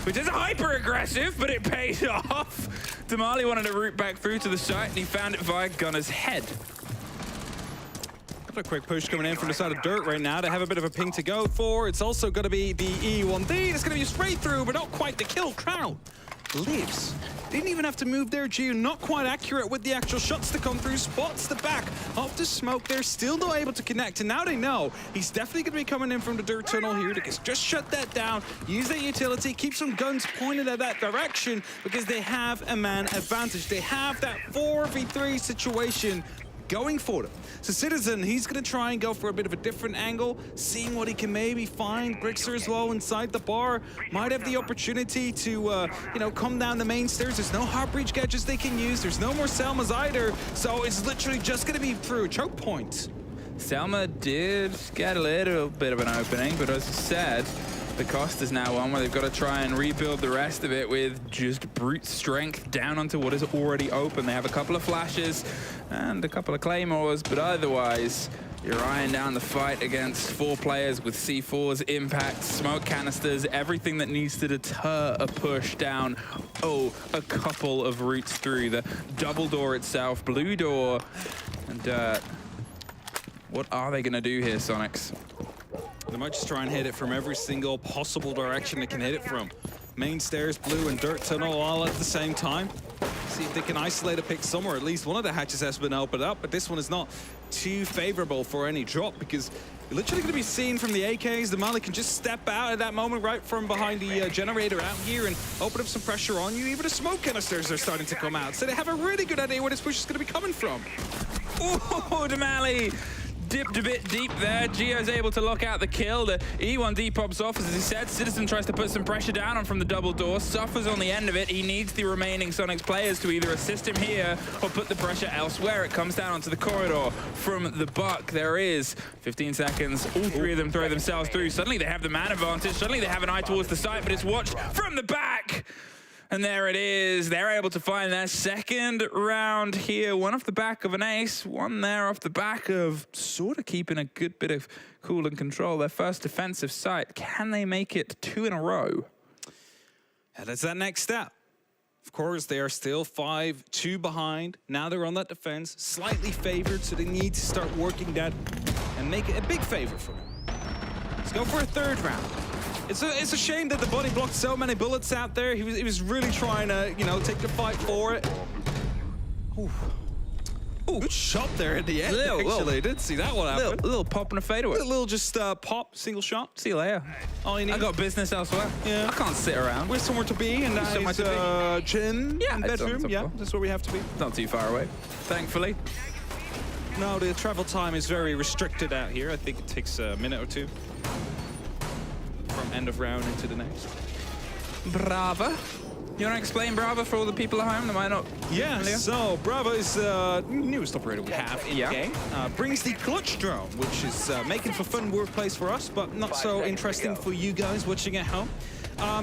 which is hyper-aggressive, but it paid off. Damali wanted to route back through to the site, and he found it via Gunner's head. Got a quick push coming in from the side of Dirt right now. They have a bit of a ping to go for. It's also going to be the E1D. It's going to be straight through, but not quite the kill. Crown lives. Didn't even have to move there, Gio. Not quite accurate with the actual shots to come through. Spots the back of the smoke there. Still not able to connect. And now they know he's definitely going to be coming in from the dirt tunnel here. They can just shut that down. Use that utility. Keep some guns pointed at that direction because they have a man advantage. They have that 4v3 situation going for them. So Citizen, he's going to try and go for a bit of a different angle, seeing what he can maybe find. Brixer as well inside the bar. Might have the opportunity to, come down the main stairs. There's no hard breach gadgets they can use. There's no more Selmas either. So it's literally just going to be through a choke point. Selma did get a little bit of an opening, but as I said, the cost is now one where they've got to try and rebuild the rest of it with just brute strength down onto what is already open. They have a couple of flashes and a couple of claymores, but otherwise, you're eyeing down the fight against 4 players with C4s, impacts, smoke canisters, everything that needs to deter a push down. Oh, a couple of routes through. The double door itself, blue door, and Dirt. What are they going to do here, Soniqs? They might just try and hit it from every single possible direction they can hit it from. Main stairs, blue, and dirt tunnel all at the same time. See if they can isolate a pick somewhere. At least one of the hatches has been opened up, but this one is not too favorable for any drop because you're literally going to be seen from the AKs. The Mali can just step out at that moment right from behind the generator out here and open up some pressure on you. Even the smoke canisters are starting to come out. So they have a really good idea where this push is going to be coming from. Oh, Damali dipped a bit deep there. Gio's able to lock out the kill. The E1D pops off, as he said. Citizen tries to put some pressure down on from the double door. Suffers on the end of it. He needs the remaining Soniqs players to either assist him here or put the pressure elsewhere. It comes down onto the corridor from the Buck. There is 15 seconds. All 3 of them throw themselves through. Suddenly they have the man advantage. Suddenly they have an eye towards the site, but it's watched from the back. And there it is. They're able to find their second round here. One off the back of an ace, one there off the back of sort of keeping a good bit of cool and control. Their first defensive site. Can they make it 2 in a row? And that's that next step. Of course, they are still 5-2 behind. Now they're on that defense, slightly favored, so they need to start working that and make it a big favor for them. Let's go for a third round. It's a shame that the buddy blocked so many bullets out there. He was really trying to, you know, take the fight for it. Ooh. Ooh, good shot there at the end, actually. I did see that one happen. A little pop and a fadeaway. A little just pop, single shot. See you later. All you need. I got business elsewhere. Yeah. I can't sit around. We're somewhere to be, and that is gym and bedroom. Yeah, that's where we have to be. Not too far away, thankfully. No, the travel time is very restricted out here. I think it takes a minute or two from end of round into the next. Brava. You want to explain Brava for all the people at home that might not? Yeah, so Brava is the newest operator we have in the game. Brings the clutch drone, which is making for fun workplace for us, but not so interesting for you guys watching at home.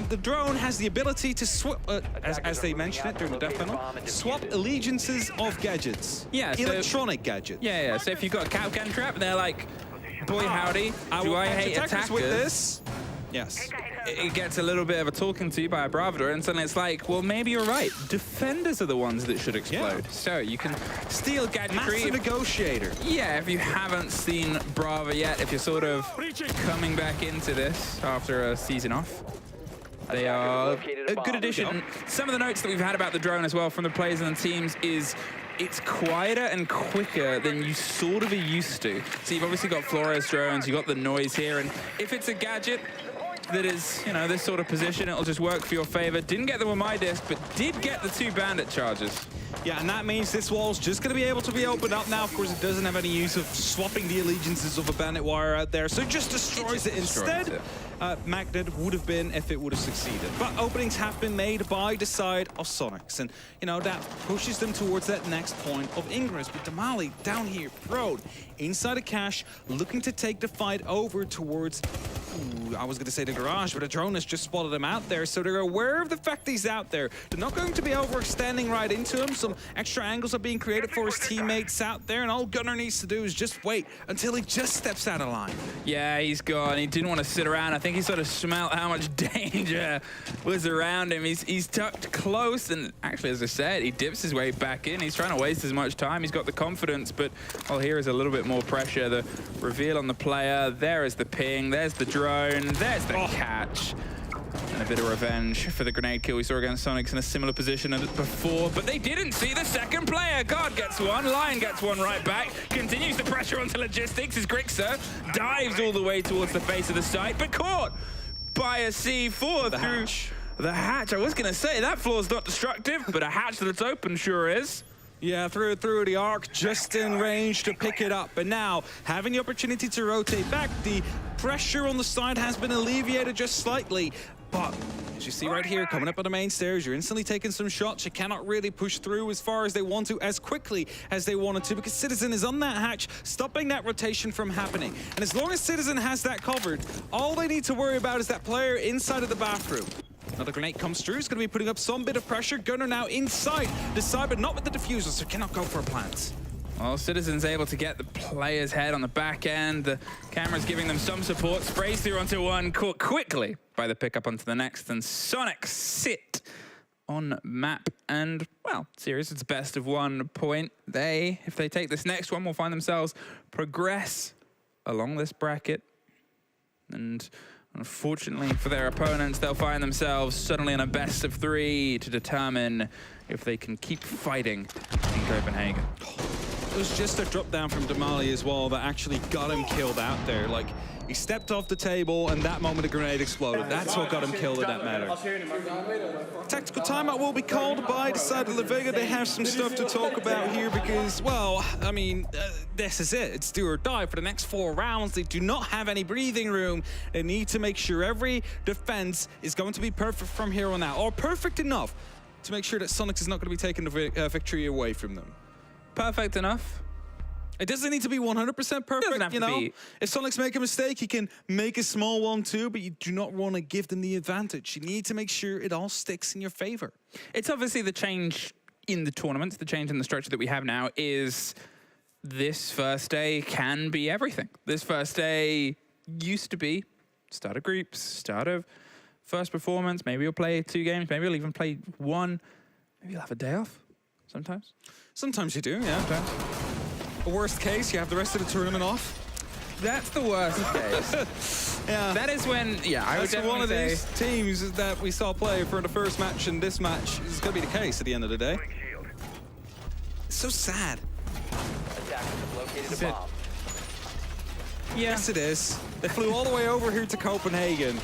The drone has the ability to swap, as they mentioned it during the death panel, swap allegiances of gadgets. Yeah, so electronic gadgets. Yeah. So if you've got a Capcan trap, they're like, boy howdy, do I hate attackers with this? Yes. It gets a little bit of a talking to by a Bravador, and suddenly it's like, well, maybe you're right. Defenders are the ones that should explode. Yeah. So you can steal gadgetry. Master negotiator. Yeah, if you haven't seen Brava yet, if you're sort of coming back into this after a season off, they are a good addition. Some of the notes that we've had about the drone as well from the players and the teams is it's quieter and quicker than you sort of are used to. So you've obviously got Flores drones, you've got the noise here, and if it's a gadget that is, you know, this sort of position, it'll just work for your favor. Didn't get them on my disc, but did get the 2 bandit charges. Yeah, and that means this wall's just going to be able to be opened up now. Of course, it doesn't have any use of swapping the allegiances of a bandit wire out there, so it just destroys it instead. Magnet would have been if it would have succeeded. But openings have been made by the side of Soniqs, and, you know, that pushes them towards that next point of ingress. But Damali down here, prone, inside a cache, looking to take the fight over towards, I was going to say the garage, but a drone has just spotted him out there, so they're aware of the fact he's out there. They're not going to be overextending right into him. Some extra angles are being created for his teammates out there, and all Gunnar needs to do is just wait until he just steps out of line. Yeah, he's gone. He didn't want to sit around. I think he sort of smelled how much danger was around him. He's tucked close, and actually, as I said, he dips his way back in. He's trying to waste as much time. He's got the confidence, but all here is a little bit more pressure. The reveal on the player. There is the ping. There's the drone. There's the catch. And a bit of revenge for the grenade kill we saw against Soniqs in a similar position as before, but they didn't see the second player. God gets one, Lion gets one right back, continues the pressure onto logistics as Grixer dives all the way towards the face of the site, but caught by a C4 through the hatch. I was going to say, that floor's not destructive, but a hatch that's open sure is. Yeah, through the arc, just in range to pick it up. And now, having the opportunity to rotate back, the pressure on the side has been alleviated just slightly. But, as you see right here, coming up on the main stairs, you're instantly taking some shots. You cannot really push through as far as they want to, as quickly as they wanted to, because Citizen is on that hatch, stopping that rotation from happening. And as long as Citizen has that covered, all they need to worry about is that player inside of the bathroom. Another grenade comes through. It's going to be putting up some bit of pressure. Gunnar now inside the side, but not with the diffuser, so cannot go for a plant. Well, Citizen's able to get the player's head on the back end. The camera's giving them some support. Sprays through onto one, caught quickly by the pickup onto the next. And Soniqs sit on map. And, well, series, it's best of 1 point. If they take this next one, will find themselves progress along this bracket. And unfortunately for their opponents, they'll find themselves suddenly in a best of 3 to determine if they can keep fighting in Copenhagen. It was just a drop down from Damali as well that actually got him killed out there. Like, he stepped off the table and that moment the grenade exploded. That's what got him killed in that matter. Tactical timeout will be called by the side of Lavega. They have some stuff to talk about here because, well, I mean, this is it. It's do or die for the next 4 rounds. They do not have any breathing room. They need to make sure every defense is going to be perfect from here on out, or perfect enough to make sure that Soniqs is not going to be taking the victory away from them. Perfect enough. It doesn't need to be 100% perfect, you know? If Soniqs make a mistake, he can make a small one too, but you do not want to give them the advantage. You need to make sure it all sticks in your favor. It's obviously the change in the tournament, the change in the structure that we have now is this first day can be everything. This first day used to be start of groups, start of first performance. Maybe you'll play 2 games, maybe you'll even play 1. Maybe you'll have a day off sometimes. Sometimes you do, yeah. Sometimes. Worst case, you have the rest of the tournament off. That's the worst case. Yeah. That is when, I would That's definitely one of say, these teams that we saw play for the first match, and this match is going to be the case at the end of the day. It's so sad. Attackers have located a Sit. bomb. Yes, it is. They flew all the way over here to Copenhagen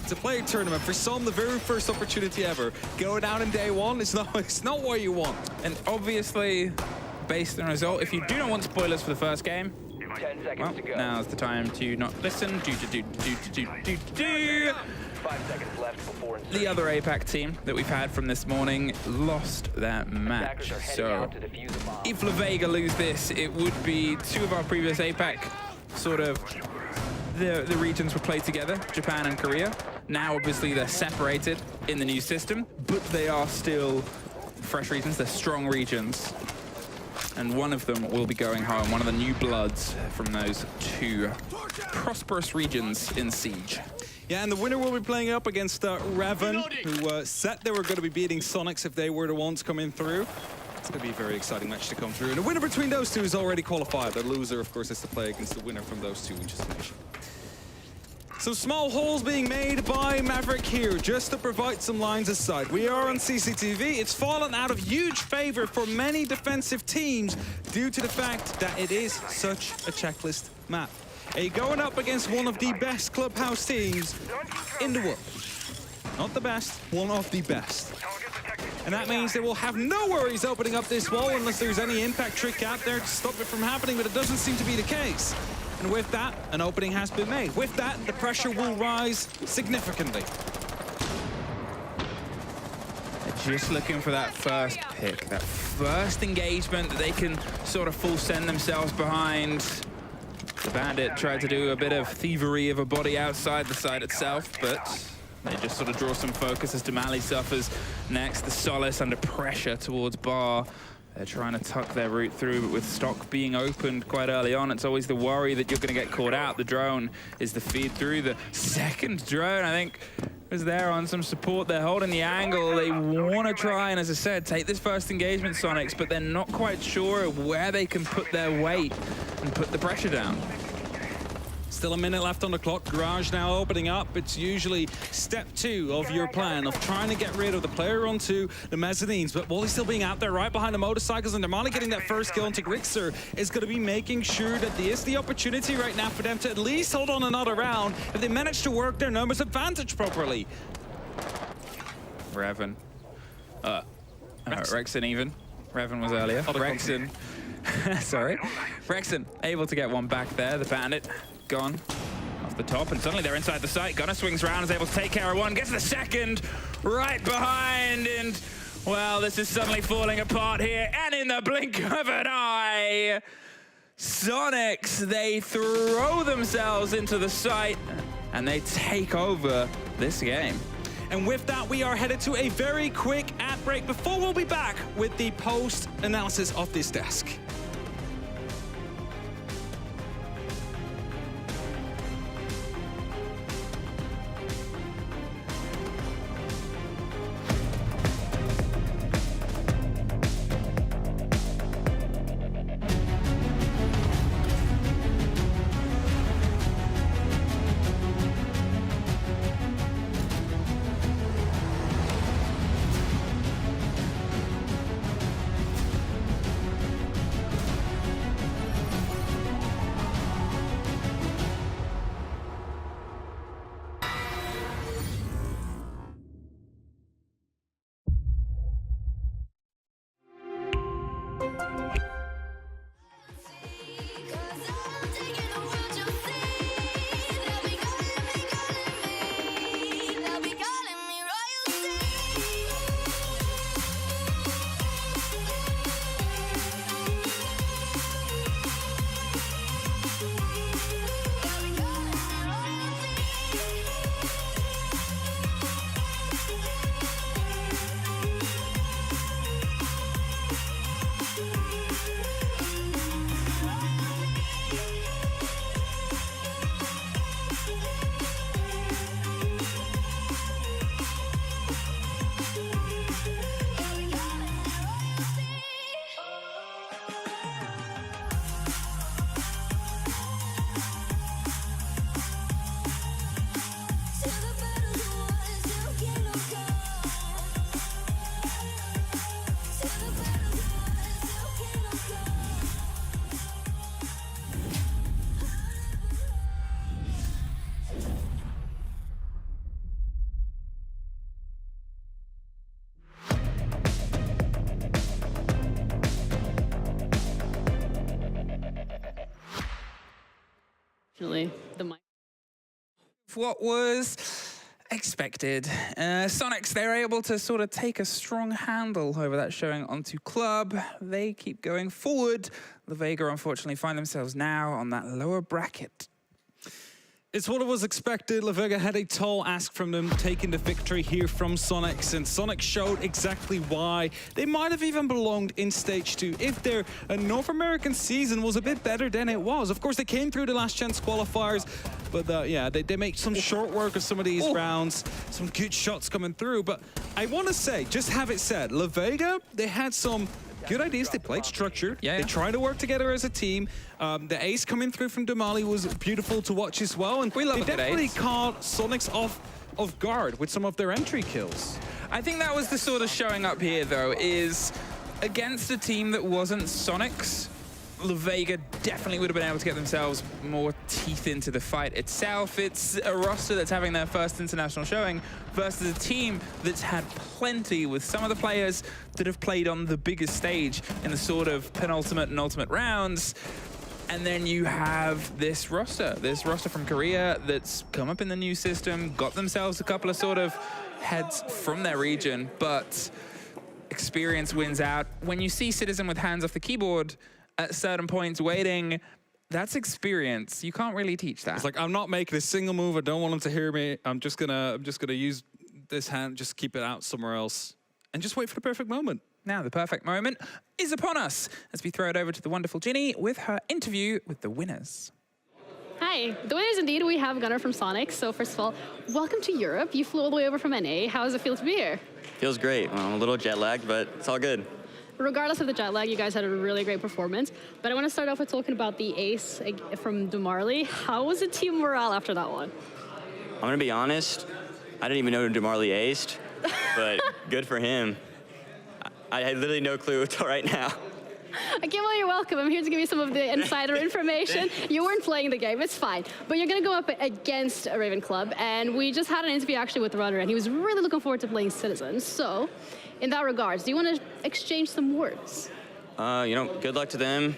to play a tournament. For some, the very first opportunity ever. Going out in day one, it's not what you want. And obviously, based on the result, if you do not want spoilers for the first game, 10 seconds well, to go. now's the time to not listen. 5 seconds left before insertion. The other APAC team that we've had from this morning lost that match. Attackers are heading So out to defuse the bomb. if Lavega lose this, it would be two of our previous APAC sort of the regions were played together, Japan and Korea. Now obviously they're separated in the new system, but they are still fresh regions, they're strong regions. And one of them will be going home, one of the new bloods from those two prosperous regions in Siege. Yeah, and the winner will be playing up against Raven, who said they were going to be beating Soniqs if they were the ones coming through. It's going to be a very exciting match to come through. And the winner between those two is already qualified. The loser, of course, is to play against the winner from those two we just mentioned. Some small holes being made by Maverick here, just to provide some lines aside. We are on CCTV. It's fallen out of huge favor for many defensive teams due to the fact that it is such a checklist map. Going up against one of the best Clubhouse teams in the world. Not the best, one of the best. And that means they will have no worries opening up this wall unless there's any impact trick out there to stop it from happening, but it doesn't seem to be the case. And with that, an opening has been made. With that, the pressure will rise significantly. They're just looking for that first pick, that first engagement that they can sort of full send themselves behind. The Bandit tried to do a bit of thievery of a body outside the side itself, but they just sort of draw some focus as Damali suffers next. The Solace under pressure towards Bar. They're trying to tuck their route through, but with stock being opened quite early on, it's always the worry that you're going to get caught out. The drone is the feed through. The second drone, I think, was there on some support. They're holding the angle. They want to try and, as I said, take this first engagement, Soniqs, but they're not quite sure where they can put their weight and put the pressure down. Still a minute left on the clock. Garage now opening up. It's usually step 2 of your plan of trying to get rid of the player onto the mezzanines. But Wally still being out there right behind the motorcycles, and Damali getting that first kill into Grixer is going to be making sure that there is the opportunity right now for them to at least hold on another round if they manage to work their numbers advantage properly. Revan. Rexen even. Revan was earlier. Rexen. Sorry. Rexen able to get one back there. The Bandit gone off the top, and suddenly they're inside the site. Gunner swings around, is able to take care of one, gets the second right behind, and well, this is suddenly falling apart here, and in the blink of an eye, Soniqs, they throw themselves into the site, and they take over this game. And with that, we are headed to a very quick ad break before we'll be back with the post-analysis of this desk. Actually, the mic. What was expected. Soniqs, they're able to sort of take a strong handle over that showing onto Club. They keep going forward. Lavega unfortunately find themselves now on that lower bracket. It's what was expected. Lavega had a tall ask from them, taking the victory here from Soniqs, and Soniqs showed exactly why they might have even belonged in Stage 2 if their North American season was a bit better than it was. Of course, they came through the last chance qualifiers, but yeah, they make some short work of some of these rounds, some good shots coming through. But I want to say, just have it said, Lavega, they had some good ideas. They played structured. Yeah. They tried to work together as a team. The ace coming through from Damali was beautiful to watch as well. And We love they a good definitely ace. caught Soniqs off guard with some of their entry kills. I think that was the sort of showing up here, though, is against a team that wasn't Soniqs, Lavega definitely would have been able to get themselves more teeth into the fight itself. It's a roster that's having their first international showing versus a team that's had plenty with some of the players that have played on the biggest stage in the sort of penultimate and ultimate rounds. And then you have this roster from Korea that's come up in the new system, got themselves a couple of sort of heads from their region, but experience wins out. When you see Citizen with hands off the keyboard at certain points waiting, that's experience. You can't really teach that. It's like, I'm not making a single move. I don't want them to hear me. I'm just gonna use this hand, just keep it out somewhere else, and just wait for the perfect moment. Now the perfect moment is upon us as we throw it over to the wonderful Ginny with her interview with the winners. Hi, the winners indeed. We have Gunnar from Soniqs. So first of all, welcome to Europe. You flew all the way over from NA. How does it feel to be here? Feels great. Well, I'm a little jet lagged, but it's all good. Regardless of the jet lag, you guys had a really great performance. But I want to start off with talking about the ace from Demarley. How was the team morale after that one? I'm gonna be honest, I didn't even know Demarley aced, but good for him. I had literally no clue until right now. Okay, well, you're welcome. I'm here to give you some of the insider information. You weren't playing the game, it's fine. But you're going to go up against a Raven Club, and we just had an interview actually with the runner, and he was really looking forward to playing Citizen. So, in that regards, do you want to exchange some words? You know, good luck to them.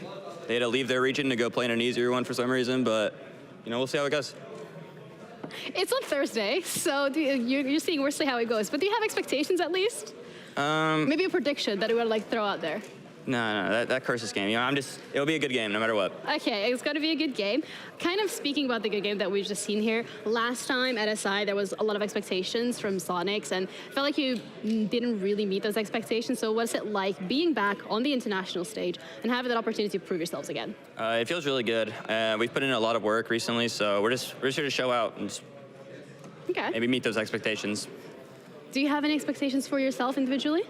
They had to leave their region to go play in an easier one for some reason, but, you know, we'll see how it goes. It's on Thursday, so you're seeing we'll see how it goes. But do you have expectations at least? Maybe a prediction that you would like throw out there. No, that curses game. You know, it'll be a good game no matter what. Okay, it's going to be a good game. Kind of speaking about the good game that we've just seen here, last time at SI there was a lot of expectations from Soniqs, and I felt like you didn't really meet those expectations. So what's it like being back on the international stage and having that opportunity to prove yourselves again? It feels really good. We've put in a lot of work recently, so we're just here to show out and maybe meet those expectations. Do you have any expectations for yourself individually?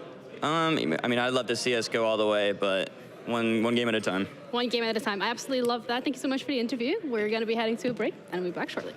I mean, I'd love to see us go all the way, but one game at a time. One game at a time. I absolutely love that. Thank you so much for the interview. We're going to be heading to a break, and we'll be back shortly.